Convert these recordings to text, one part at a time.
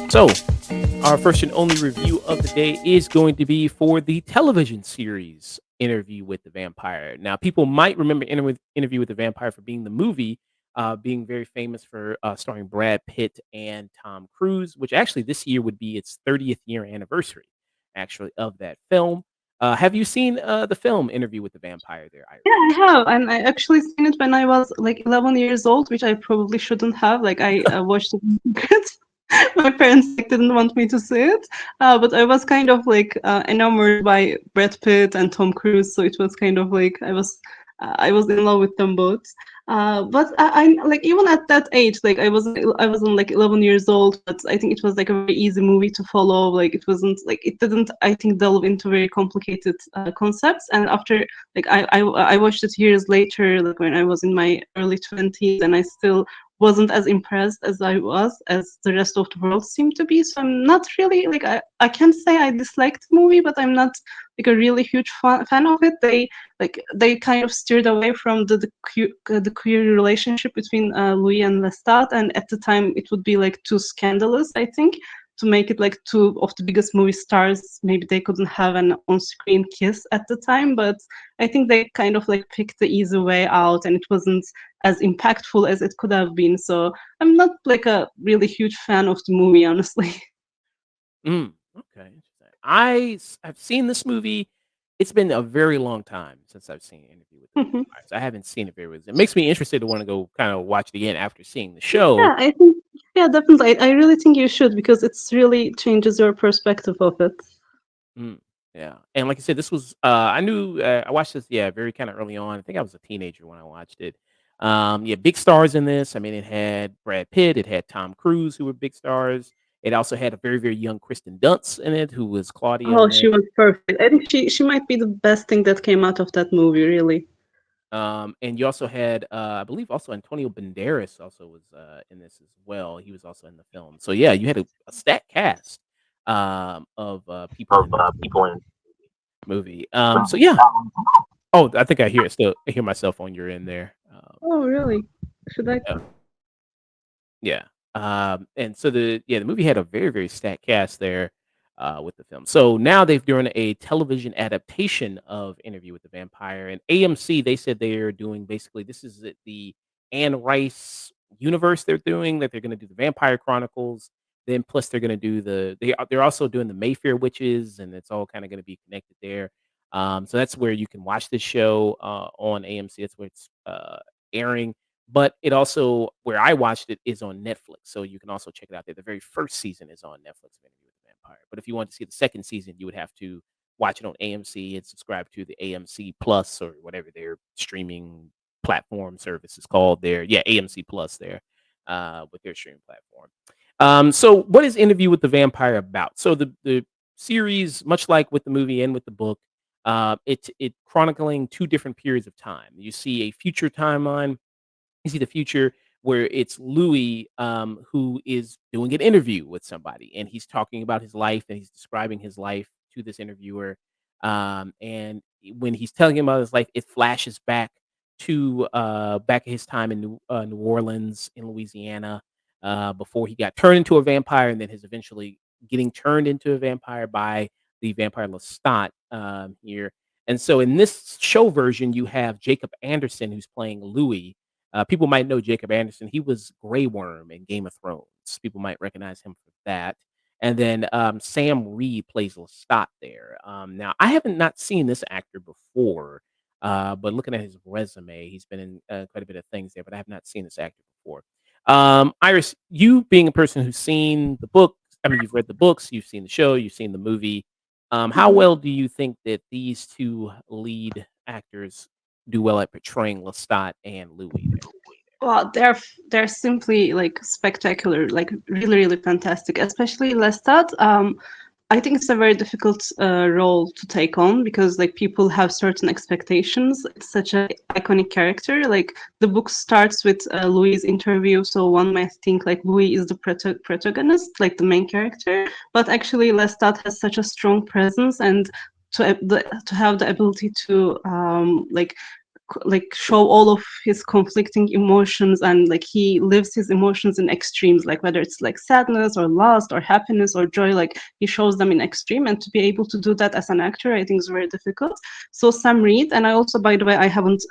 So, our first and only review of the day is going to be for the television series Interview with the Vampire. Now, people might remember Interview with the Vampire for being the movie, being very famous for starring Brad Pitt and Tom Cruise, which actually this year would be its 30th year anniversary, actually, of that film. Have you seen the film Interview with the Vampire there, Yeah, Iris? I have, and I actually seen it when I was like 11 years old, which I probably shouldn't have. Like I watched it in secret. My parents like didn't want me to see it, but I was kind of like enamored by Brad Pitt and Tom Cruise, so it was kind of like I was in love with them both. But I like even at that age, like I wasn't like 11 years old, but I think it was like a very easy movie to follow. Like it wasn't like it didn't I think delve into very complicated concepts. And after like I watched it years later, like when I was in my early 20s, and I still wasn't as impressed as I was as the rest of the world seemed to be. So I'm not really like I can't say I disliked the movie, but I'm not like a really huge fan of it. They kind of steered away from the queer relationship between Louis and Lestat, and at the time it would be like too scandalous, I think, to make it like two of the biggest movie stars. Maybe they couldn't have an on-screen kiss at the time, but I think they kind of like picked the easy way out, and it wasn't as impactful as it could have been. So I'm not like a really huge fan of the movie, honestly. Okay, interesting. I've seen this movie. It's been a very long time since I've seen Interview with the Vampires. I haven't seen it very well. It makes me interested to want to go kind of watch it again after seeing the show. Yeah, I think yeah, definitely. I really think you should because it's really changes your perspective of it. Mm, yeah, and like I said, this was I knew I watched this very kind of early on. I think I was a teenager when I watched it. Yeah, big stars in this. I mean, it had Brad Pitt, it had Tom Cruise, who were big stars. It also had a very young Kristen Dunst in it, who was Claudia Oh, in she it. was perfect. I think she might be the best thing that came out of that movie, really. And you also had, I believe, also Antonio Banderas also was in this as well. He was also in the film. So yeah, you had a stacked cast of people in this movie. So yeah. Oh, I think I hear it still. I hear myself on your end there. Oh, really? Should I? Yeah. Yeah. And so the movie had a very stacked cast there with the film. So now they've done a television adaptation of Interview with the Vampire, and AMC they said they're doing basically this is the Anne Rice universe they're doing that they're going to do the Vampire Chronicles. Then plus they're going to do they're also doing the Mayfair Witches, and it's all kind of going to be connected there. So that's where you can watch this show on AMC. That's where it's airing, but it also where I watched it is on Netflix, so you can also check it out there. The very first season is on Netflix of Interview with the Vampire, but if you want to see the second season, you would have to watch it on AMC and subscribe to the AMC Plus or whatever their streaming platform service is called there. Yeah, AMC Plus there, with their streaming platform. So what is Interview with the Vampire about? So the series, much like with the movie and with the book, it chronicling two different periods of time. You see a future timeline, you see the future where it's Louis, who is doing an interview with somebody, and he's talking about his life, and he's describing his life to this interviewer. And when he's telling him about his life, it flashes back to back at his time in New Orleans, in Louisiana, before he got turned into a vampire, and then his eventually getting turned into a vampire by the vampire Lestat here. And so in this show version, you have Jacob Anderson who's playing Louis. People might know Jacob Anderson. He was Grey Worm in Game of Thrones. People might recognize him for that. And then Sam Reed plays Lestat there. Now, I haven't not seen this actor before, but looking at his resume, he's been in quite a bit of things there, but I have not seen this actor before. Iris, you being a person who's seen the book, I mean, you've read the books, you've seen the show, you've seen the movie. How Mhm. well do you think that these two lead actors do well at portraying Lestat and Louis there? Well, they're simply like spectacular, like really fantastic, especially Lestat. I think it's a very difficult role to take on because like people have certain expectations. It's such an iconic character. Like the book starts with Louis' interview, so one might think like Louis is the protagonist, like the main character, but actually Lestat has such a strong presence and to have the ability to like show all of his conflicting emotions, and like he lives his emotions in extremes, like whether it's like sadness or lust or happiness or joy, like he shows them in extreme, and to be able to do that as an actor I think is very difficult. So Sam Reed, and I also, by the way, I haven't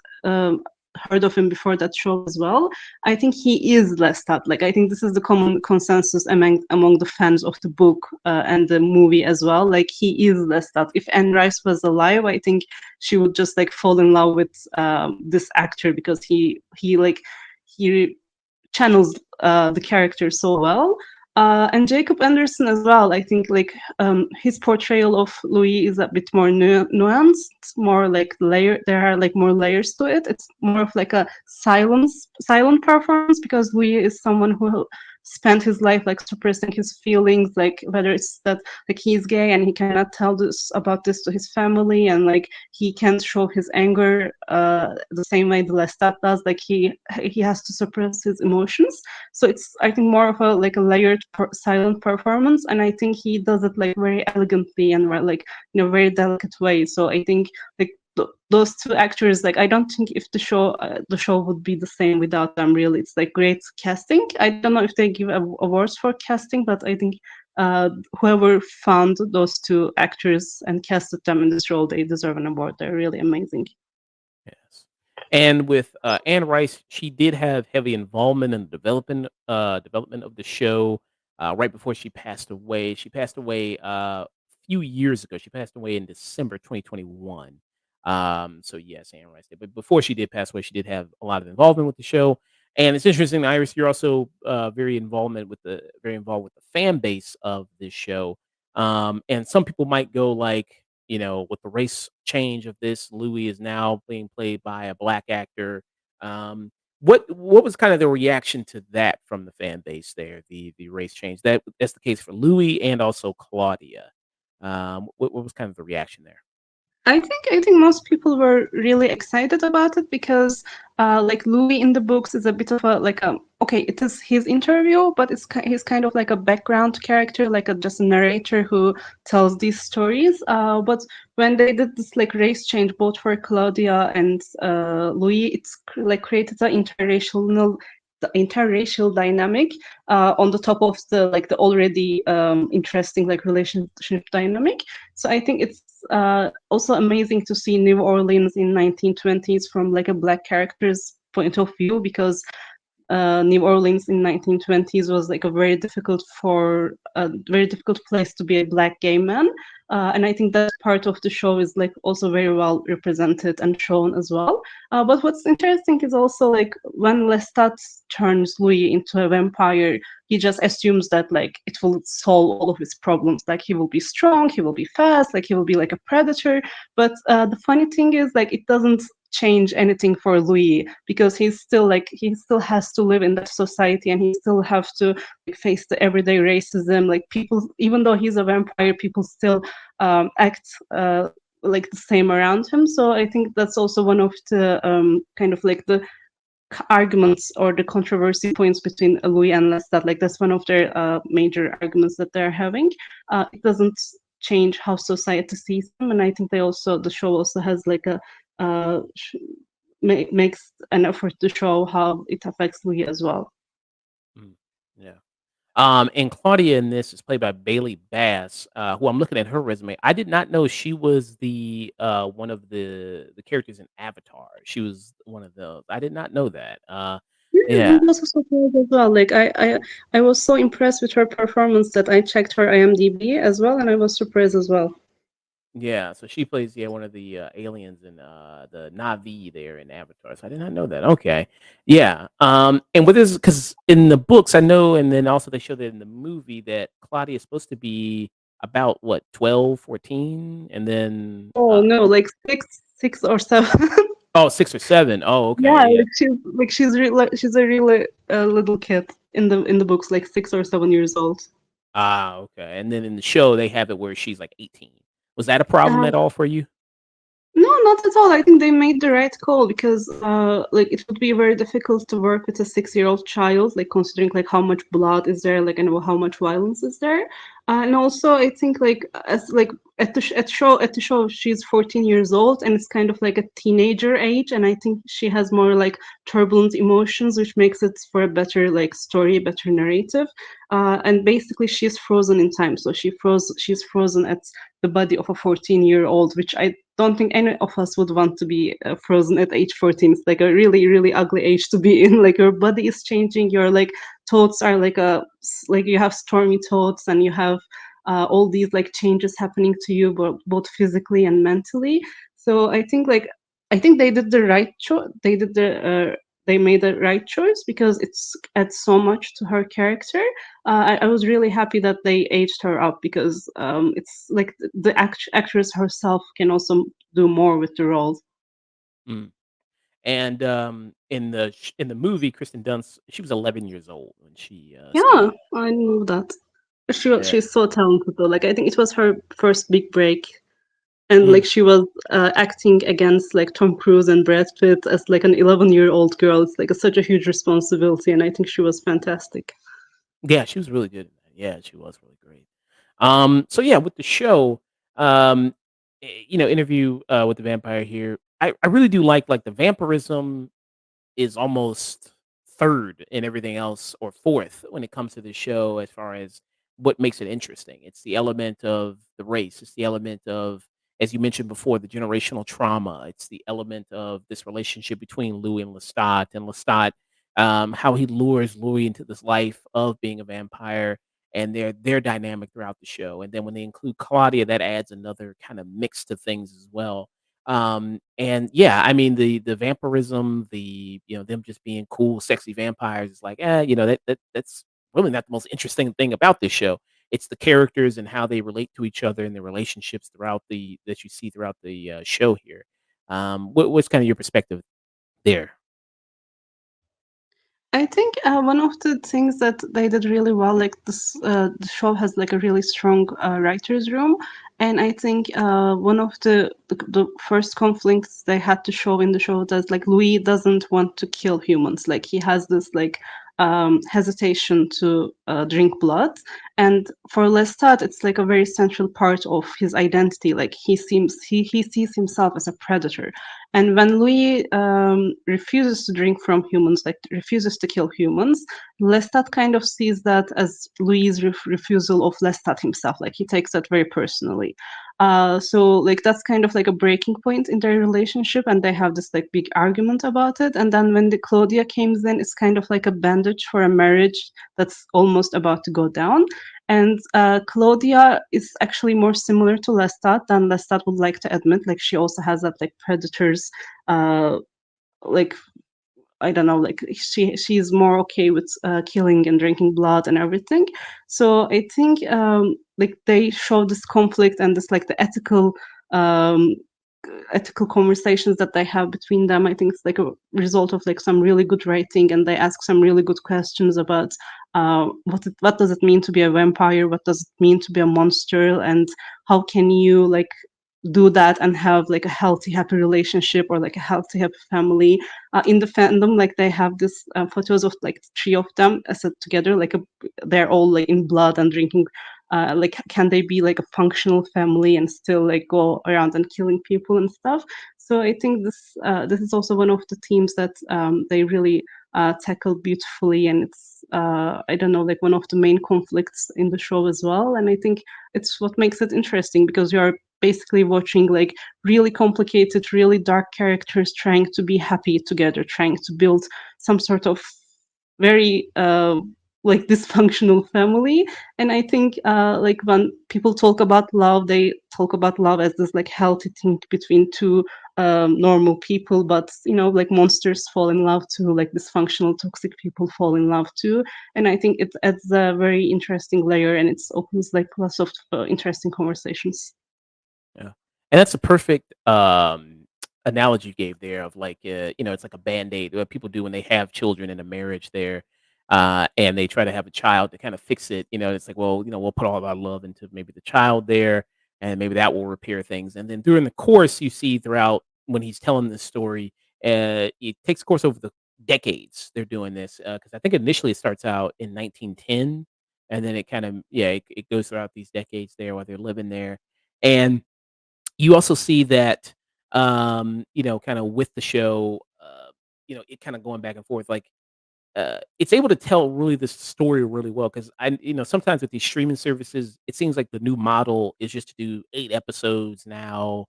heard of him before that show as well. I think he is Lestat. Like I think this is the common consensus among the fans of the book and the movie as well. Like he is Lestat. If Anne Rice was alive, I think she would just like fall in love with this actor because he like he channels the character so well. And Jacob Anderson as well. I think like his portrayal of Louis is a bit more nuanced, more like layer. There are like more layers to it. It's more of like a silent performance because Louis is someone who spent his life like suppressing his feelings, like whether it's that like he's gay and he cannot tell this about this to his family, and like he can't show his anger the same way the Lestat does. Like he has to suppress his emotions. So it's I think more of a like a layered silent performance, and I think he does it like very elegantly and like in a very delicate way. So I think like those two actors, like I don't think if the show would be the same without them. Really, it's like great casting. I don't know if they give awards for casting, but I think whoever found those two actors and casted them in this role, they deserve an award. They're really amazing. Yes. And with, Anne Rice, she did have heavy involvement in the development of the show, right before she passed away. She passed away, a few years ago. She passed away in December 2021. So yes, Anne Rice did. But before she did pass away, she did have a lot of involvement with the show. And it's interesting, Iris, you're also, very involved with the fan base of this show. And some people might go like, with the race change of this, Louis is now being played by a black actor. Um, what was kind of the reaction to that from the fan base there? The race change that's the case for Louis and also Claudia. What was kind of the reaction there? I think most people were really excited about it because like Louis in the books is a bit of a like a okay, it is his interview, but he's kind of like a background character, like a just a narrator who tells these stories. But when they did this like race change both for Claudia and Louis, it's like created an interracial dynamic on the top of the like the already interesting like relationship dynamic. So I think it's also amazing to see New Orleans in 1920s from like a black character's point of view because New Orleans in 1920s was like a very difficult place to be a black gay man, and I think that part of the show is like also very well represented and shown as well. But what's interesting is also like when Lestat turns Louis into a vampire, he just assumes that like it will solve all of his problems. Like he will be strong, he will be fast, like he will be like a predator. But the funny thing is like it doesn't change anything for Louis because he still has to live in that society and he still have to like, face the everyday racism. Like people, even though he's a vampire, people still act like the same around him. So I think that's also one of the kind of like the arguments or the controversy points between Louis and Lestat. Like that's one of their major arguments that they're having. It doesn't change how society sees them, and I think the show also has like a uh, makes an effort to show how it affects Louis as well. Mm, yeah. And Claudia in this is played by Bailey Bass, who I'm looking at her resume. I did not know she was the one of the characters in Avatar. She was one of those. I did not know that. Yeah, I Yeah. was also surprised as well. Like I was so impressed with her performance that I checked her IMDb as well, and I was surprised as well. Yeah, so she plays, one of the, aliens in, the Na'vi there in Avatar, so I did not know that, okay. Yeah, and what is because in the books, I know, and then also they show that in the movie that Claudia is supposed to be about, what, 12, 14, and then, Oh no, like six or seven. oh, 6 or 7. Oh, okay, Yeah, yeah. she's a really little kid in the books, like 6 or 7 years old. Ah, okay, and then in the show, they have it where she's, like, 18. Was that a problem Uh, at all for you? No, not at all. I think they made the right call because, like, it would be very difficult to work with a 6-year-old child, like, considering like how much blood is there, like, and how much violence is there. And also, I think like as like at the show, she's 14 years old, and it's kind of like a teenager age, and I think she has more like turbulent emotions, which makes it for a better like story, better narrative. And basically, she's frozen in time, so she's frozen at the body of a 14-year-old, which I don't think any of us would want to be frozen at age 14. It's like a really, really ugly age to be in. Like your body is changing, your like thoughts are like like you have stormy thoughts, and you have all these like changes happening to you, both physically and mentally. So I think they did the right choice. They made the right choice because it's adds so much to her character. I was really happy that they aged her up because it's like the actress herself can also do more with the role. Mm. And, in the movie, Kristen Dunst, she was 11 years old when she, Yeah, started. I knew that. Yeah. She's so talented though. Like I think it was her first big break, and Mm. like she was acting against like Tom Cruise and Brad Pitt as like an 11-year-old girl. It's like such a huge responsibility, and I think she was fantastic. Yeah, she was really good in that. Yeah, she was really great. So yeah, with the show, Interview with the Vampire here, I really do like the vampirism is almost 3rd in everything else or 4th when it comes to the show as far as what makes it interesting. It's the element of the race, it's the element of, as you mentioned before, the generational trauma. It's the element of this relationship between Louis and Lestat, and Lestat, how he lures Louis into this life of being a vampire, and their dynamic throughout the show. And then when they include Claudia, that adds another kind of mix to things as well. And yeah, I mean the vampirism, them just being cool, sexy vampires is like, that's really not the most interesting thing about this show. It's the characters and how they relate to each other and the relationships throughout the that you see throughout the show here. What's kind of your perspective there? I think one of the things that they did really well, like the show has like a really strong writers' room, and I think one of the first conflicts they had to show in the show that like Louis doesn't want to kill humans, like he has this like hesitation to drink blood, and for Lestat, it's like a very central part of his identity. Like he sees himself as a predator, and when Louis refuses to drink from humans, like refuses to kill humans, Lestat kind of sees that as Louis' refusal of Lestat himself. Like he takes that very personally. So like that's kind of like a breaking point in their relationship, and they have this like big argument about it. And then when the Claudia comes in, it's kind of like a bandage for a marriage that's almost about to go down. And Claudia is actually more similar to Lestat than Lestat would like to admit. Like she also has that like predators, uh, like I don't know, like she's more okay with killing and drinking blood and everything. So I think like they show this conflict and this like the um, ethical conversations that they have between them. I think it's like a result of like some really good writing, and they ask some really good questions about what does it mean to be a vampire, what does it mean to be a monster, and how can you like do that and have like a healthy happy relationship or like a healthy happy family. In the fandom, like they have this photos of like three of them set together, like they're all like in blood and drinking. Like can they be like a functional family and still like go around and killing people and stuff? So I think this is also one of the themes that they really tackle beautifully, and it's I don't know, like one of the main conflicts in the show as well. And I think it's what makes it interesting because you're basically watching like really complicated, really dark characters trying to be happy together, trying to build some sort of very like dysfunctional family. And I think like when people talk about love, they talk about love as this like healthy thing between two normal people, but you know, like monsters fall in love too, like dysfunctional toxic people fall in love too. And I think it adds a very interesting layer, and it opens like lots of interesting conversations. Yeah. And that's a perfect, analogy you gave there of like, it's like a Band-Aid, what people do when they have children in a marriage there. and they try to have a child to kind of fix it. It's like, well, we'll put all of our love into maybe the child there, and maybe that will repair things. And then during the course, you see throughout when he's telling this story, it takes course over the decades they're doing this, because I think initially it starts out in 1910, and then it kind of, yeah, it goes throughout these decades there while they're living there. And you also see that, kind of with the show, it kind of going back and forth. Like, it's able to tell really this story really well because sometimes with these streaming services, it seems like the new model is just to do 8 episodes now,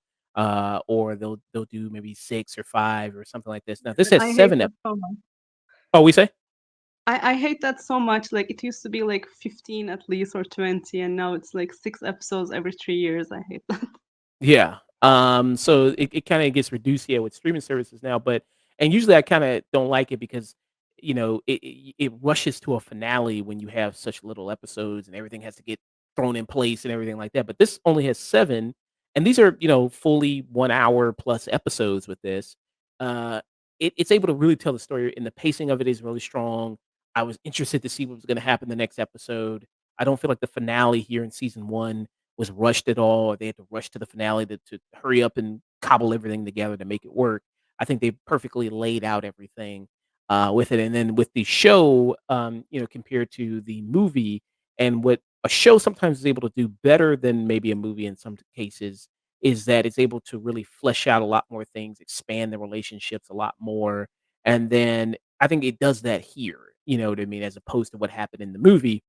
or they'll do maybe 6 or 5 or something like this. Now this has I hate 7 that so much. Oh, we say? I hate that so much. Like it used to be like 15 at least or 20, and now it's like 6 episodes every 3 years. I hate that. Yeah. So it kind of gets reduced, yeah, with streaming services now, but and usually I kind of don't like it because it rushes to a finale when you have such little episodes and everything has to get thrown in place and everything like that. But this only has 7, and these are fully 1 hour plus episodes with this. Uh, it's able to really tell the story, and the pacing of it is really strong. I was interested to see what was going to happen the next episode. I don't feel like the finale here in season 1 was rushed at all, or they had to rush to the finale to hurry up and cobble everything together to make it work. I think they perfectly laid out everything with it. And then with the show, compared to the movie, and what a show sometimes is able to do better than maybe a movie in some cases is that it's able to really flesh out a lot more things, expand the relationships a lot more. And then I think it does that here, you know what I mean, as opposed to what happened in the movie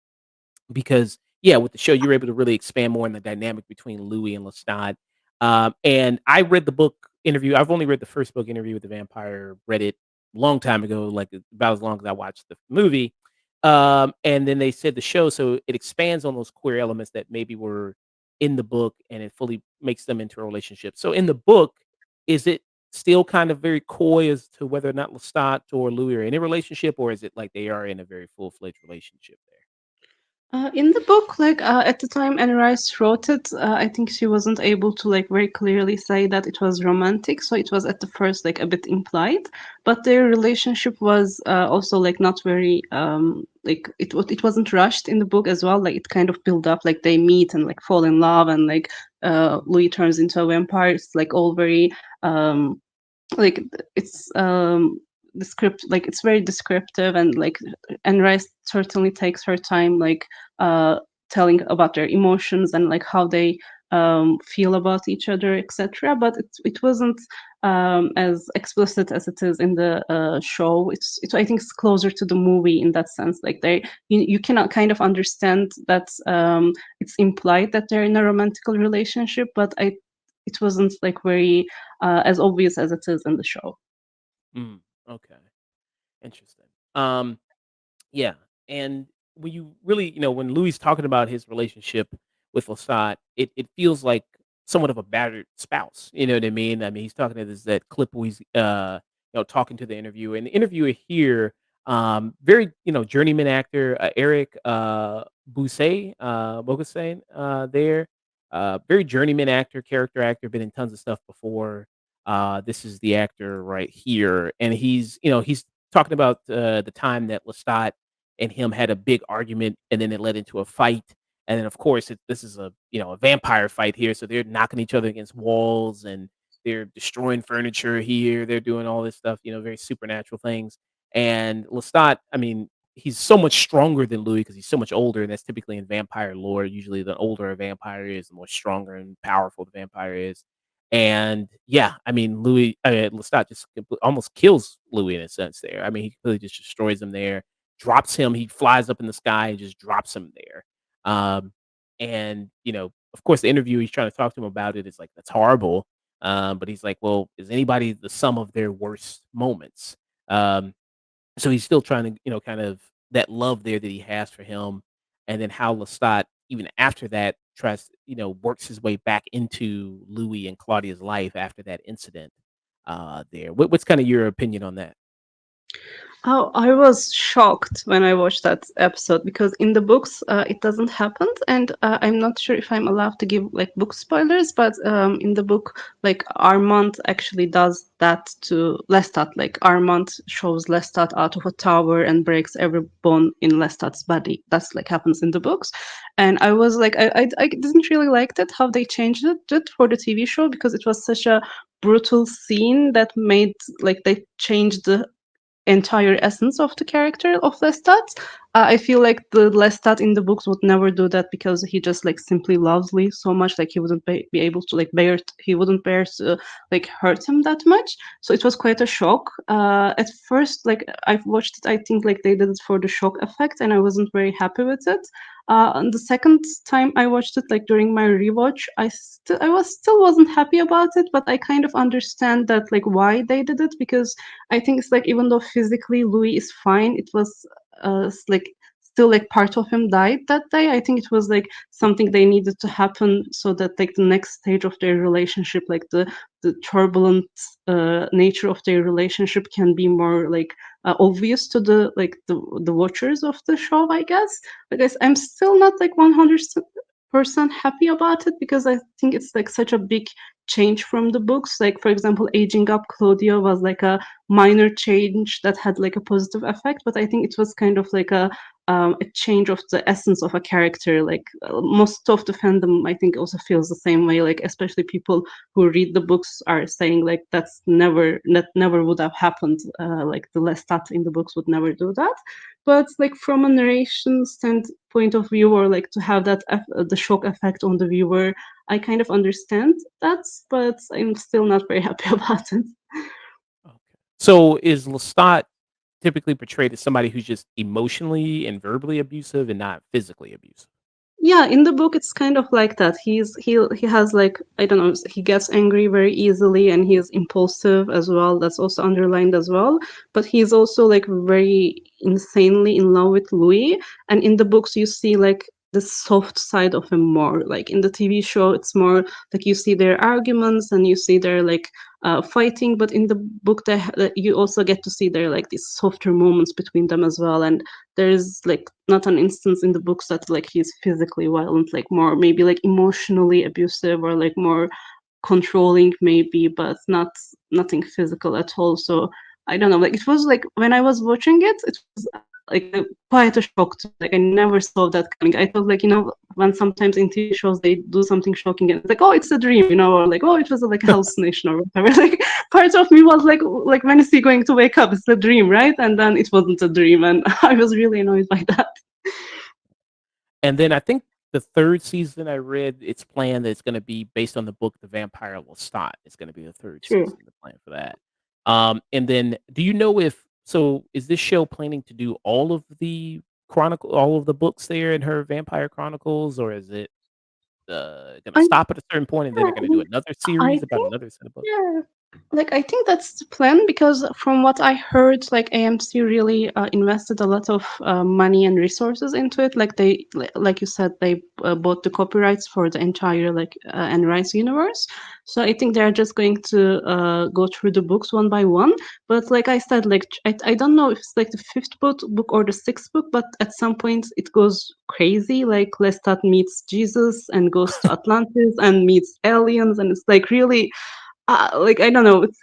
because yeah, with the show, you're able to really expand more in the dynamic between Louis and Lestat. And I read the book Interview. I've only read the first book, Interview with the Vampire. Read it a long time ago, like about as long as I watched the movie. And then they said the show, so it expands on those queer elements that maybe were in the book, and it fully makes them into a relationship. So in the book, is it still kind of very coy as to whether or not Lestat or Louis are in a relationship, or is it like they are in a very full fledged relationship there? In the book, like at the time Anne Rice wrote it, I think she wasn't able to like very clearly say that it was romantic, so it was at the first like a bit implied. But their relationship was also like not very like it wasn't rushed in the book as well. Like it kind of built up, like they meet and like fall in love, and like Louis turns into a vampire. It's like all very like it's descript like it's very descriptive, and like and Rice certainly takes her time like uh telling about their emotions and like how they feel about each other, etc. But it wasn't as explicit as it is in the show. It's I think it's closer to the movie in that sense. Like you cannot kind of understand that it's implied that they're in a romantic relationship, but it wasn't like very as obvious as it is in the show. Mm, okay, interesting. Um, yeah, and when you really, when Louis talking about his relationship with Lestat, it feels like somewhat of a battered spouse. You know what I mean? I mean, he's talking to this that clip where he's, talking to the interviewer, and the interviewer here, very, journeyman actor Eric Bogusain, there, very journeyman actor, character actor, been in tons of stuff before. This is the actor right here, and he's talking about the time that Lestat and him had a big argument, and then it led into a fight. And then, of course, this is a vampire fight here, so they're knocking each other against walls and they're destroying furniture here. They're doing all this stuff, very supernatural things. And Lestat, I mean, he's so much stronger than Louis because he's so much older, and that's typically in vampire lore. Usually, the older a vampire is, the more stronger and powerful the vampire is. And yeah, I mean, Lestat just almost kills Louis in a sense there. I mean, he completely just destroys him there, drops him. He flies up in the sky and just drops him there. Um, and of course, the interview he's trying to talk to him about it is like, that's horrible. But he's like, well, is anybody the sum of their worst moments? Um, so he's still trying to, kind of that love there that he has for him, and then how Lestat, even after that, tries, works his way back into Louis and Claudia's life after that incident. There, what's kind of your opinion on that? Oh, I was shocked when I watched that episode because in the books it doesn't happen, and I'm not sure if I'm allowed to give like book spoilers, but in the book, like Armand actually does that to Lestat. Like Armand shows Lestat out of a tower and breaks every bone in Lestat's body. That's like happens in the books, and I was like, I didn't really like that how they changed it for the TV show because it was such a brutal scene that made like they changed the entire essence of the character of Lestat. I feel like the Lestat in the books would never do that because he just like simply loves Lee so much, like he wouldn't be able to like bear. He wouldn't bear to like hurt him that much. So it was quite a shock. At first, like I've watched it, I think like they did it for the shock effect, and I wasn't very happy with it. And the second time I watched it, like during my rewatch, I was still wasn't happy about it, but I kind of understand that like why they did it because I think it's like even though physically Louis is fine, it was like still like part of him died that day. I think it was like something they needed to happen so that like the next stage of their relationship, like the turbulent nature of their relationship, can be more like obvious to the like the watchers of the show. I guess. But guys, I'm still not like 100% happy about it because I think it's like such a big change from the books. Like for example, aging up Claudia was like a minor change that had like a positive effect, but I think it was kind of like a change of the essence of a character. Like most of the fandom, I think, also feels the same way. Like especially people who read the books are saying like that never would have happened. Like the Lestat in the books would never do that. But like from a narration standpoint of view, or like to have the shock effect on the viewer, I kind of understand that, but I'm still not very happy about it. Okay. So is Lestat typically portrayed as somebody who's just emotionally and verbally abusive and not physically abusive? Yeah, in the book it's kind of like that. He has like I don't know, he gets angry very easily and he is impulsive as well. That's also underlined as well. But he's also like very insanely in love with Louis. And in the books you see like the soft side of him more. Like in the TV show it's more like you see their arguments and you see their like fighting, but in the book you also get to see their like these softer moments between them as well. And there's like not an instance in the books that like he's physically violent, like more maybe like emotionally abusive or like more controlling maybe, but nothing physical at all. So I don't know, like it was like when I was watching it, it was like quite a shock to me. Like I never saw that coming. I thought like when sometimes in TV shows they do something shocking and it's like, oh, it's a dream, or like, oh, it was like a hallucination or whatever. Like part of me was like when is he going to wake up? It's a dream, right? And then it wasn't a dream, and I was really annoyed by that. And then I think the 3rd season I read, it's planned that it's gonna be based on the book The Vampire Lestat. It's gonna be the 3rd True. season, the plan for that. And then do you know if so is this show planning to do all of the books there in her Vampire Chronicles, or is it, gonna I stop at a certain point and then they're gonna do yeah, another I series about think another set of books? yeah. Like I think that's the plan because from what I heard, like AMC really invested a lot of money and resources into it. Like like you said, they bought the copyrights for the entire like Anne Rice universe. So I think they're just going to go through the books one by one. But like I said, like I don't know if it's like the fifth book or the sixth book, but at some point it goes crazy. Like Lestat meets Jesus and goes to Atlantis and meets aliens, and it's like really like I don't know, it's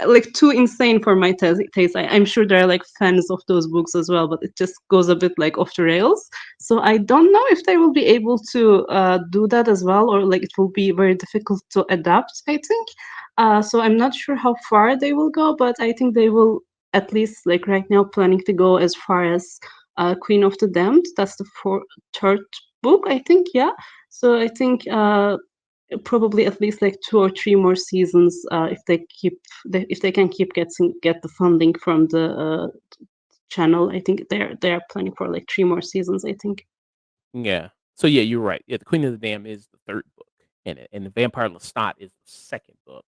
like too insane for my taste. I'm sure there are like fans of those books as well, but it just goes a bit like off the rails. So I don't know if they will be able to do that as well, or like it will be very difficult to adapt. I think. So I'm not sure how far they will go, but I think they will at least like right now planning to go as far as Queen of the Damned. That's the third book, I think. Yeah. So I think probably at least like 2 or 3 more seasons if if they can keep get the funding from the channel. I think they're planning for like 3 more seasons, I think. Yeah. So, yeah, you're right. Yeah, The Queen of the Dam is the 3rd book in it, and The Vampire Lestat is the 2nd book.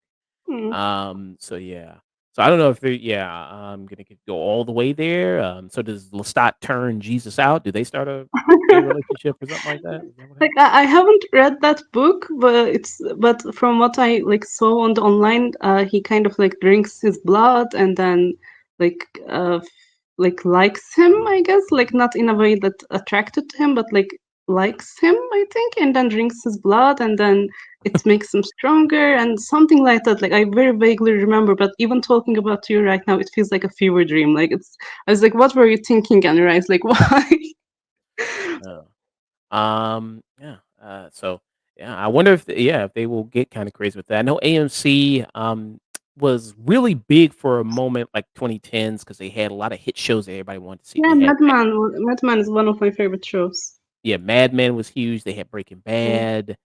Mm. So yeah. So I don't know if they yeah, I'm gonna go all the way there. So does Lestat turn Jesus out? Do they start a gay relationship or something like that? Is that what Like happens? I haven't read that book, but from what I like saw on the online, he kind of like drinks his blood and then like likes him, I guess, like not in a way that attracted to him, but like likes him, I think, and then drinks his blood, and then it makes him stronger and something like that. Like I very vaguely remember, but even talking about to you right now, it feels like a fever dream. Like it's, I was like, what were you thinking, Anurize? Like why? Yeah. Yeah. So yeah, I wonder if yeah, if they will get kind of crazy with that. I know AMC was really big for a moment like 2010s because they had a lot of hit shows that everybody wanted to see. Yeah, They had Madman is one of my favorite shows. yeah, Mad Men was huge. They had Breaking Yeah. Bad,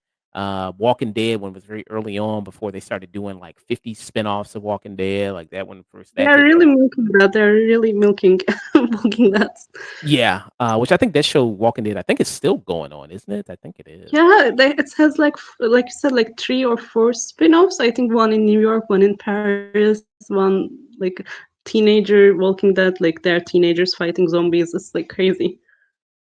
Walking Dead when it was very early on before they started doing like 50 spinoffs of Walking Dead. Like that one first They that are hit. really milking that. They're really milking milking that. Yeah, which I think that show Walking Dead, I think it's still going on, isn't it? I think it is. Yeah, it has like you said, like 3 or 4 spin-offs. I think one in New York, one in Paris, one like teenager Walking Dead. Like they're teenagers fighting zombies. It's like crazy.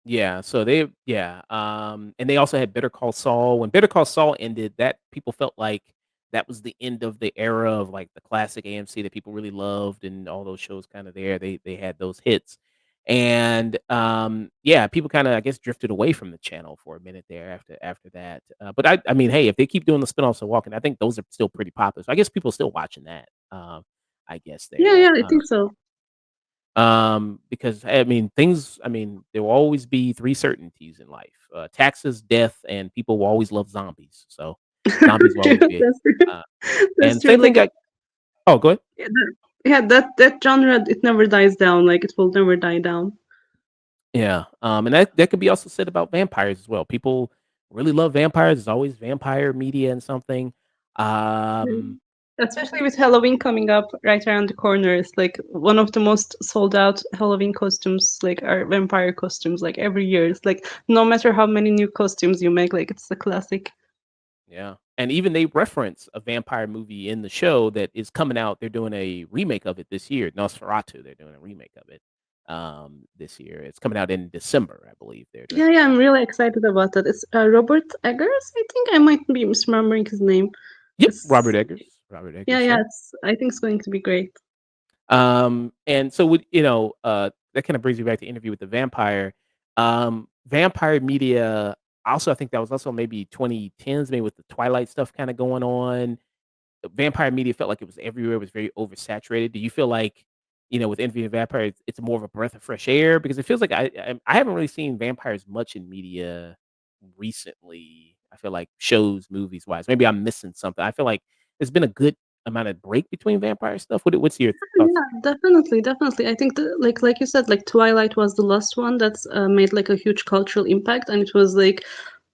Yeah, so they yeah, and they also had Better Call Saul. When Better Call Saul ended, that people felt like that was the end of the era of, like, the classic AMC that people really loved and all those shows kinda there. They had those hits. And, yeah, people kinda, I guess, drifted away from the channel for a minute there after that. But I mean, hey, if they keep doing the spinoffs of Walking, I think those are still pretty popular. So I guess people are still watching that, I guess Yeah, there. yeah, I think so. Because I mean, there will always be three certainties in life: taxes, death, and people will always love zombies. So zombies will True, always be. that's true. Uh, That's and true. same thing. Like Oh, go ahead. yeah, yeah, that genre it never dies down. Like it will never die down. Yeah, and that could be also said about vampires as well. People really love vampires. There's always vampire media and something. Um, Mm. Especially with Halloween coming up right around the corner, it's like one of the most sold out Halloween costumes, like are vampire costumes. Like every year, it's like no matter how many new costumes you make, like it's a classic. yeah, and even they reference a vampire movie in the show that is coming out. They're doing a remake of it this year. Nosferatu. They're doing a remake of it this year. It's coming out in December, I believe. They're doing Yeah, it. yeah, I'm really excited about that. It's Robert Eggers. I think I might be misremembering his name. Yep, It's Robert Eggers. Robert yeah, Eggers. yeah. Yep. It's I think it's going to be great. And so with that kind of brings me back to Interview with the Vampire. Vampire media. Also, I think that was also maybe 2010s, maybe with the Twilight stuff kind of going on. Vampire media felt like it was everywhere. It was very oversaturated. Do you feel like, with Interview with the Vampire, it's more of a breath of fresh air because it feels like I haven't really seen vampires much in media recently. I feel like shows, movies wise. Maybe I'm missing something. I feel like there's been a good amount of break between vampire stuff. What's your thoughts? Yeah, definitely, definitely. I think like you said, like Twilight was the last one that's made like a huge cultural impact, and it was like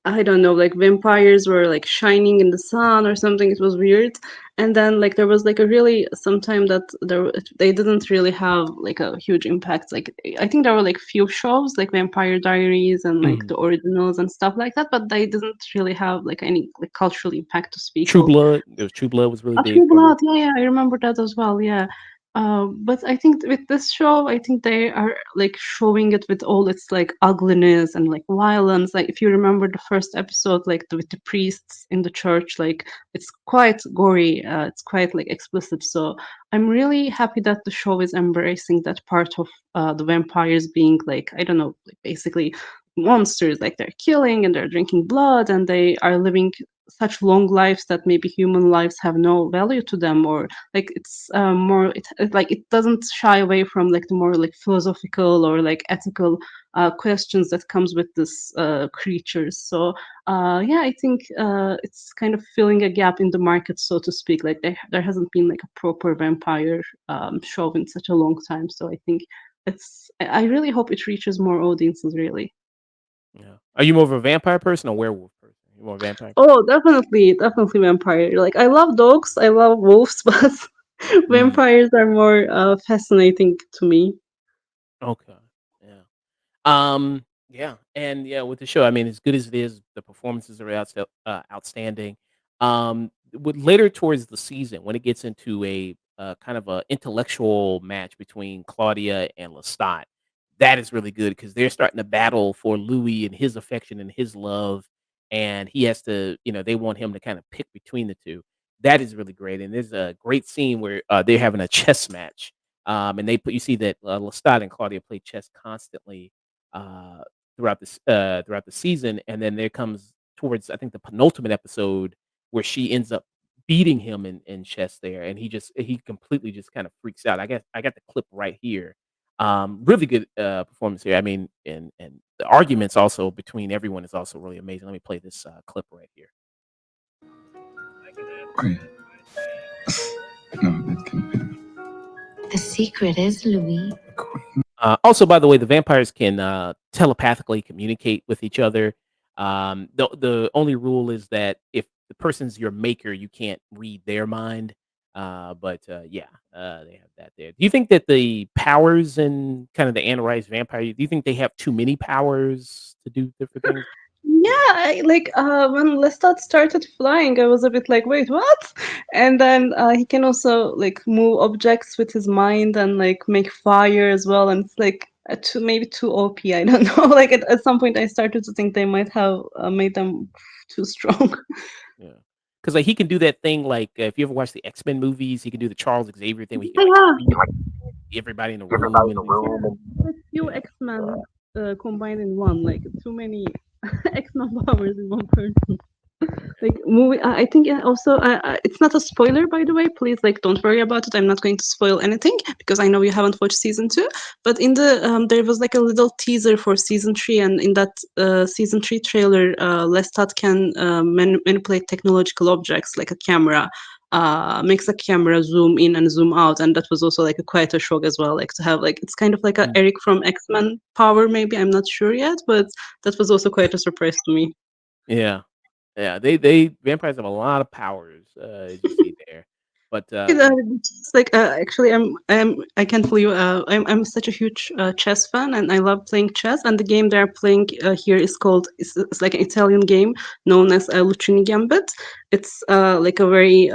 I don't know, like vampires were like shining in the sun or something. It was weird. And then like there was like a really sometime that they didn't really have like a huge impact. Like I think there were like few shows like Vampire Diaries and like Mhm. the originals and stuff like that, but they didn't really have like any like cultural impact to speak True of. Blood. There was True Blood was really Oh, big True for a little. Blood. Yeah, yeah, I remember that as well. Yeah. But I think with this show, I think they are like showing it with all its like ugliness and like violence. Like if you remember the first episode, like with the priests in the church, like it's quite gory. It's quite like explicit. So I'm really happy that the show is embracing that part of the vampires being like I don't know, like basically monsters. Like they're killing and they're drinking blood and they are living such long lives that maybe human lives have no value to them or like it's more like it doesn't shy away from like the more like philosophical or like ethical questions that comes with this creatures. So yeah, I think it's kind of filling a gap in the market, so to speak. Like there hasn't been like a proper vampire show in such a long time, so I think I really hope it reaches more audiences, really. Yeah. Are you more of a vampire person or werewolf person? You more vampire? Oh, definitely, definitely vampire. Like I love dogs, I love wolves, but Mm, vampires are more fascinating to me. okay. Yeah. Yeah, and yeah, with the show, I mean, as good as it is, the performances are outstanding. With later towards the season, when it gets into a kind of a intellectual match between Claudia and Lestat, that is really good because they're starting to battle for Louis and his affection and his love, and he has to, they want him to kind of pick between the two. That is really great, and there's a great scene where they're having a chess match And they put you see that Lestat and Claudia play chess constantly uh, throughout the season, and then there comes towards I think the penultimate episode where she ends up beating him in chess there, and he completely just kind of freaks out. I got the clip right here. Really good performance here. I mean, and the arguments also between everyone is also really amazing. Let me play this clip right here. Wait. No, that can be. The secret is Louis. Also, by the way, the vampires can telepathically communicate with each other. The only rule is that if the person's your maker, you can't read their mind. Yeah, they have that there. Do you think that the powers in kind of the Antichrist vampire? Do you think they have too many powers to do different things? Yeah, when Lestat started flying, I was a bit like, wait, what? And then he can also like move objects with his mind and like make fire as well. And it's like maybe too OP. I don't know. Like at some point, I started to think they might have made them too strong. Yeah, because like he can do that thing like if you ever watch the X-Men movies, he can do the Charles Xavier thing where he can like Yeah, freeze everybody in the room and things like that. like few Yeah. X-Men combined in one. Like too many X-Men powers in one person. Like movie, I think also it's not a spoiler, by the way. Please, like, don't worry about it. I'm not going to spoil anything because I know you haven't watched season two. But in the there was like a little teaser for season three, and in that season three trailer, Lestat can manipulate technological objects like a camera. Makes a camera zoom in and zoom out, and that was also like a quite a shock as well. Like to have like it's kind of like a Mm. Eric from X Men power, maybe I'm not sure yet, but that was also quite a surprise to me. Yeah. Yeah, they vampires have a lot of powers, as you see there. But, It's like actually, I can't believe I'm such a huge chess fan, and I love playing chess. And the game they're playing here is called it's like an Italian game known as Lucchini Gambit. It's like a very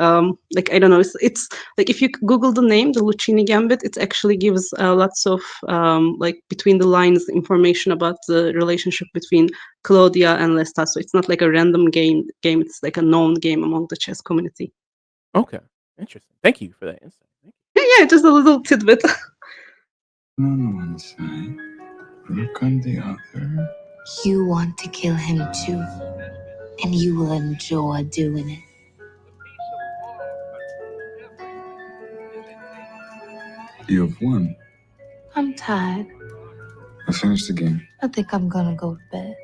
like I don't know. It's like if you Google the name, the Lucchini Gambit, it actually gives lots of like between the lines information about the relationship between Claudia and Lestat. So it's not like a random game. It's like a known game among the chess community. okay, interesting. Thank you for that insight. Thank Yeah, yeah, just a little tidbit. On one side, Rook on the other. You want to kill him too, and you will enjoy doing it. You have won. I'm tired. I finished the game. I think I'm gonna go to bed.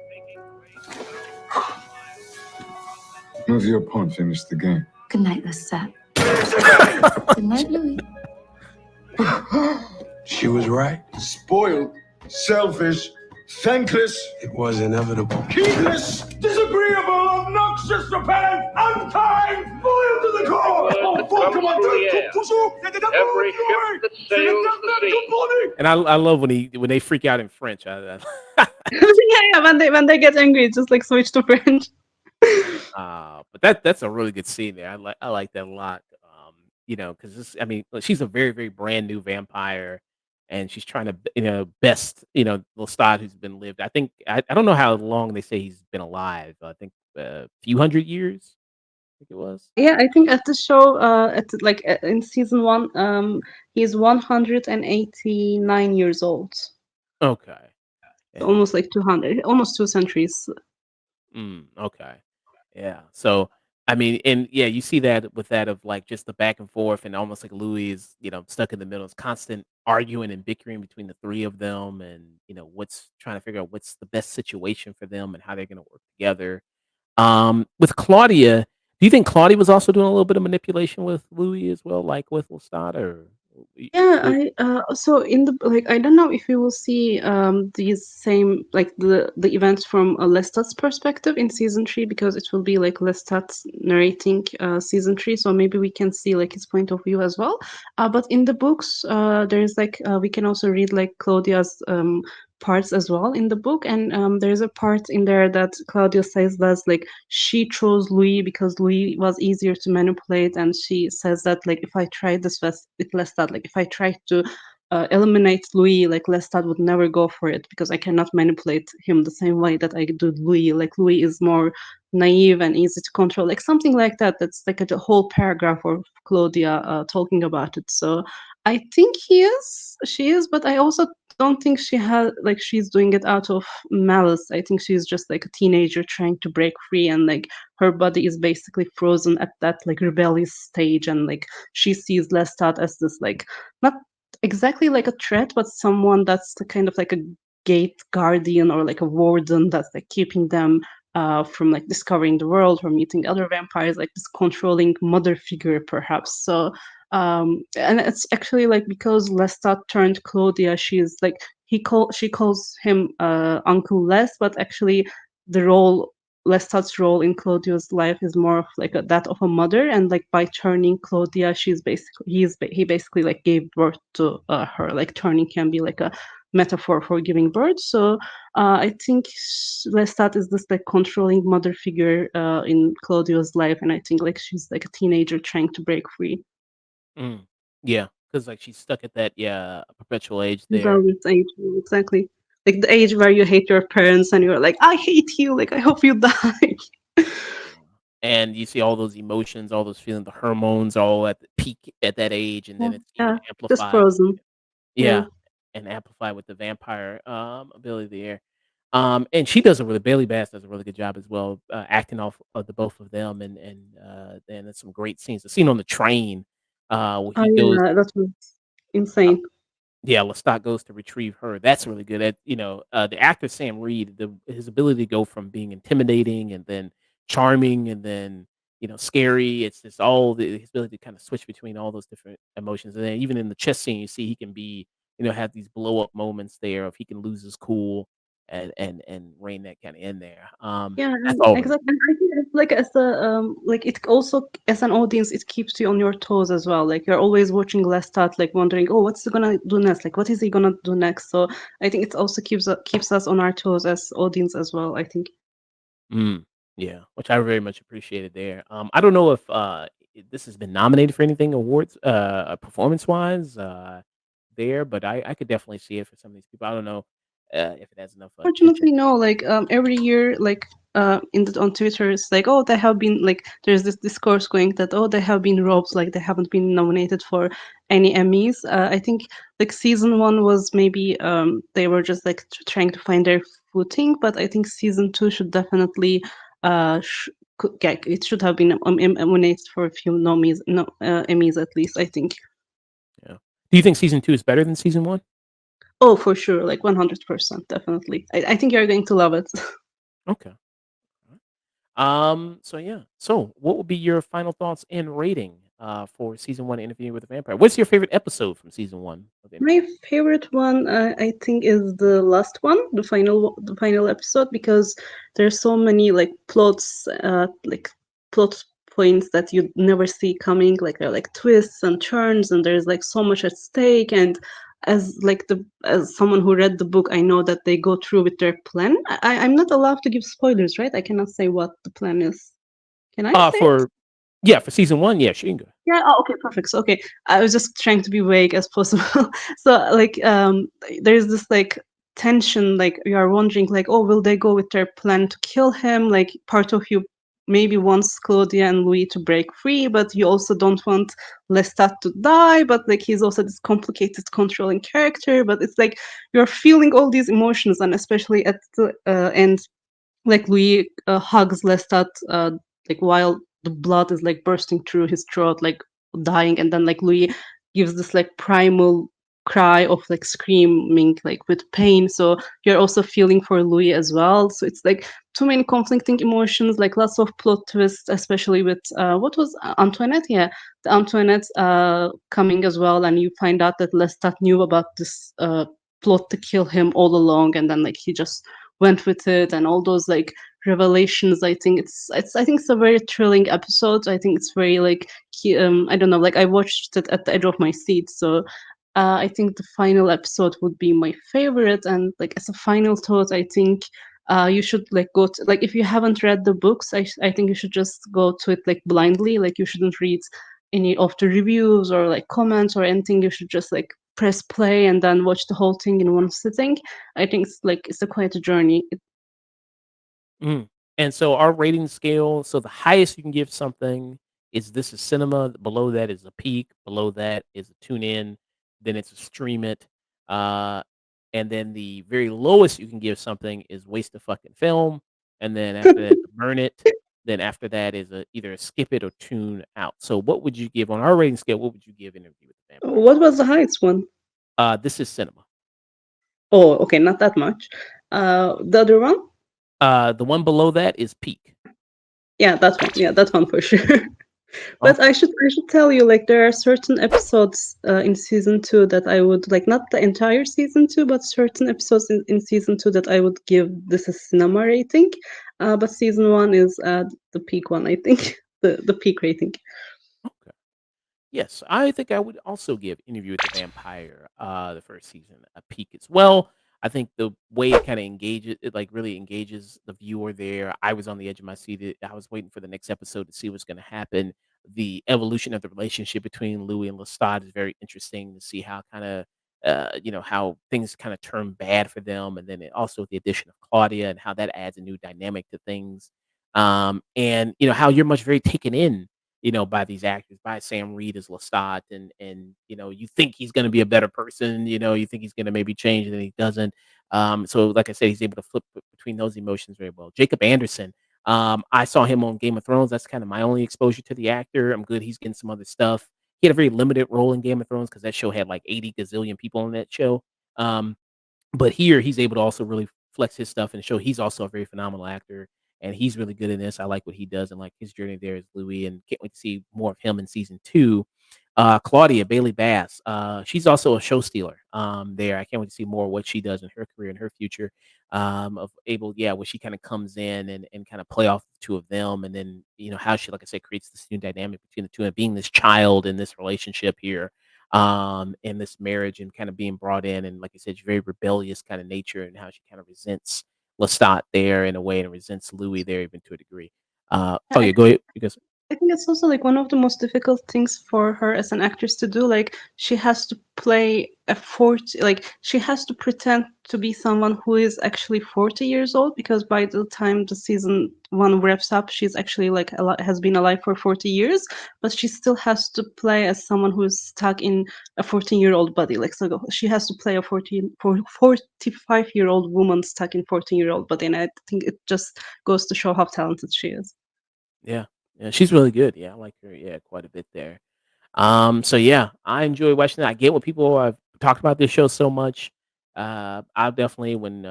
Move your pawn, finish the game. Good night, Lestat. Good night, Louis. She was right. Spoiled, selfish, thankless, It was inevitable. heedless, disagreeable, obnoxious, repellent, unkind, loyal to the core. Oh, fuck, come on, Every ship that sails the sea. And I love when they freak out in French. Yeah, yeah. When they get angry, it's just like switch to French. But that's a really good scene there. I like that a lot. You know, because I mean, look, she's a very very brand new vampire, and she's trying to best Lestat who's been lived. I don't know how long they say he's been alive. I think a few hundred years. I think it was. Yeah, I think at the show, in season one, he's 189 years old. Okay. Yeah. Almost like 200, almost 2 centuries. Okay. Yeah. So, I mean, and yeah, you see that with that of like just the back and forth, and almost like Louis is, stuck in the middle. It's constant arguing and bickering between the three of them, and what's trying to figure out what's the best situation for them and how they're going to work together. With Claudia, do you think Claudia was also doing a little bit of manipulation with Louis as well, like with Lestat, or? Yeah, y- so in the like I don't know if we will see these same like the events from Lestat's perspective in season three, because it will be like Lestat narrating season three, so maybe we can see like his point of view as well. But in the books, there is like we can also read like Claudia's parts as well in the book, and there's a part in there that Claudia says that like she chose Louis because Louis was easier to manipulate, and she says that like if I tried this with Lestat, like if I tried to eliminate Louis, like Lestat would never go for it because I cannot manipulate him the same way that I do Louis. Like Louis is more naive and easy to control, like something like that. That's like a whole paragraph of Claudia talking about it. So I think she is, but I also don't think she's doing it out of malice. I think she's just like a teenager trying to break free, and like her body is basically frozen at that like rebellious stage, and like she sees Lestat as this like not exactly like a threat, but someone that's the kind of like a gate guardian or like a warden that's like keeping them from like discovering the world or meeting other vampires, like this controlling mother figure perhaps. So and it's actually like because Lestat turned Claudia, she's like she calls him Uncle Les, but actually the role Lestat's role in Claudia's life is more of like that of a mother, and like by turning Claudia, he basically like gave birth to her. Like turning can be like a metaphor for giving birth. So I think Lestat is this like controlling mother figure in Claudia's life, and I think like she's like a teenager trying to break free. Mm. Yeah, because like she's stuck at that perpetual age there. Rebellious age, exactly. Like the age where you hate your parents and you're like, I hate you. Like I hope you die. Yeah. And you see all those emotions, all those feelings, the hormones all at the peak at that age, and then it's even Yeah, just amplified. frozen. Yeah. Yeah, and amplified with the vampire ability there. And she does a really Bailey Bass does a really good job as well, acting off of the both of them, and then there's some great scenes. The scene on the train, where Oh he goes, yeah, that was uh, insane. yeah, Lestat goes to retrieve her. That's really good. The actor Sam Reed, his ability to go from being intimidating and then charming and then scary. It's just his ability to kind of switch between all those different emotions. And then even in the chess scene, you see he can be have these blow up moments there. If he can lose his cool and rein that kind of in there. Yeah, That's all really. exactly. And I think it's like as a like it also as an audience it keeps you on your toes as well. Like you're always watching Lestat, like wondering, oh, what's he gonna do next? Like what is he gonna do next? So I think it also keeps us on our toes as audience as well, I think. Mm, yeah, which I very much appreciated there. I don't know if this has been nominated for anything awards, performance wise, there, but I could definitely see it for some of these people. I don't know if it has enough attention. Fortunately, no. Like every year, like on Twitter, it's like, oh, they have been like there's this discourse going that oh, they have been robbed, like they haven't been nominated for any Emmys. I think like season one was maybe they were just like trying to find their footing, but I think season two should definitely yeah, it should have been nominated for a few Emmys at least. I think. Yeah. Do you think season 2 is better than season 1? Oh, for sure, like 100%, definitely. I think you're going to love it. Okay. So yeah. So what would be your final thoughts and rating for season 1 Interview with the Vampire? What's your favorite episode from season 1 of Interview? My favorite one, I think, is the last one, the final episode, because there's so many like plot points that you never see coming. Like there are like twists and turns, and there's like so much at stake. And as someone who read the book, I know that they go through with their plan. I'm not allowed to give spoilers, right? I cannot say what the plan is. Can I say it? For for season 1, yeah, she can go. Yeah. Oh, okay. Perfect. So, okay, I was just trying to be vague as possible. So, like, there's this like tension. Like, you are wondering, like, oh, will they go with their plan to kill him? Like, part of you maybe wants Claudia and Louis to break free, but you also don't want Lestat to die. But like, he's also this complicated, controlling character. But it's like you're feeling all these emotions, and especially at the end, like Louis hugs Lestat like while the blood is like bursting through his throat, like dying, and then like Louis gives this like primal cry of like screaming like with pain. So you're also feeling for Louis as well. So it's like too many conflicting emotions, like lots of plot twists, especially with what was Antoinette? Yeah, the Antoinette coming as well, and you find out that Lestat knew about this plot to kill him all along, and then like he just went with it, and all those like revelations. I think it's a very thrilling episode. I think it's very like I don't know, like I watched it at the edge of my seat. So I think the final episode would be my favorite. And like as a final thought, I think you should like go to, like if you haven't read the books, I think you should just go to it like blindly. Like you shouldn't read any of the reviews or like comments or anything. You should just like press play and then watch the whole thing in one sitting. I think it's a quite a journey. Mhm. And so our rating scale, so the highest you can give something is this is cinema, below that is a peak, below that is a tune in, then it's a stream it. Uh, and then the very lowest you can give something is waste of fucking film. And then after that, burn it. Then after that is either a skip it or tune out. So what would you give on our rating scale? What would you give Interview with the Vampire? What was the highest one? This is cinema. Oh, okay, not that much. The other one? The one below that is peak. Yeah, that one. Yeah, that one for sure. But Okay. I should tell you, like, there are certain episodes in season 2 that I would like, not the entire season 2, but certain episodes in season 2 that I would give this a cinema rating. But season 1 is the peak one, I think. The peak rating. Okay. Yes, I think I would also give Interview with the Vampire, the first season, a peak as well. I think the way it kind of engages, it like really engages the viewer there. I was on the edge of my seat. I was waiting for the next episode to see what's going to happen. The evolution of the relationship between Louis and Lestat is very interesting to see how kind of, how things kind of turn bad for them. And then also the addition of Claudia and how that adds a new dynamic to things. And, how you're much very taken in by these actors, by Sam Reed as Lestat, and you think he's going to be a better person, you think he's going to maybe change, and then he doesn't. So, like I said, he's able to flip between those emotions very well. Jacob Anderson, I saw him on Game of Thrones. That's kind of my only exposure to the actor. I'm good. He's getting some other stuff. He had a very limited role in Game of Thrones because that show had like 80 gazillion people on that show. Um, but here, he's able to also really flex his stuff and show he's also a very phenomenal actor, and he's really good in this. I like what he does and like his journey there as Louis, and can't wait to see more of him in season 2. Claudia Bailey Bass, she's also a show stealer. There, I can't wait to see more of what she does in her career and her future. Where she kind of comes in and kind of play off the two of them, and then how she, like I said, creates this new dynamic between the two, and being this child in this relationship here, in this marriage, and kind of being brought in, and like I said, she's very rebellious kind of nature, and how she kind of resents Lestat there in a way, and resents Louis there even to a degree. Oh yeah, go ahead. Because I think it's also like one of the most difficult things for her as an actress to do. Like she has to play she has to pretend to be someone who is actually 40 years old, because by the time the season 1 wraps up, she's actually like has been alive for 40 years, but she still has to play as someone who is stuck in a 14-year-old body. Like, so she has to play a 45-year-old woman stuck in 14-year-old body, and I think it just goes to show how talented she is. yeah, yeah, she's really good. Yeah, I like her. Yeah, quite a bit there. So yeah, I enjoy watching that. I get what people have talked about this show so much. I'll definitely when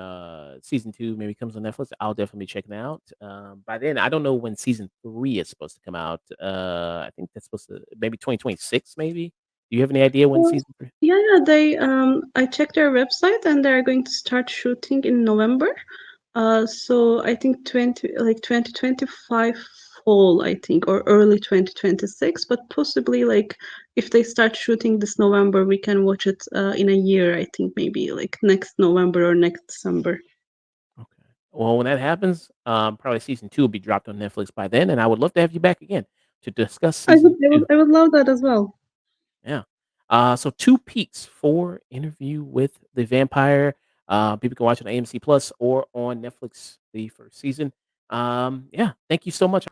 season 2 maybe comes on Netflix, I'll definitely be checking it out. By then, I don't know when season 3 is supposed to come out. I think that's supposed to maybe 2026. Maybe. Do you have any idea when Well, season 3? yeah, they I checked their website and they're going to start shooting in November. So I think 2025 fall, I think, or early 2026, but possibly like if they start shooting this November, we can watch it in a year, I think maybe like next November or next December. Okay. Well, when that happens, probably season 2 will be dropped on Netflix by then, and I would love to have you back again to discuss I would, season I would, 2. I would love that as well. Yeah. So 2 peaks for Interview with the Vampire. People can watch it on AMC Plus or on Netflix the first season. Yeah. Thank you so much.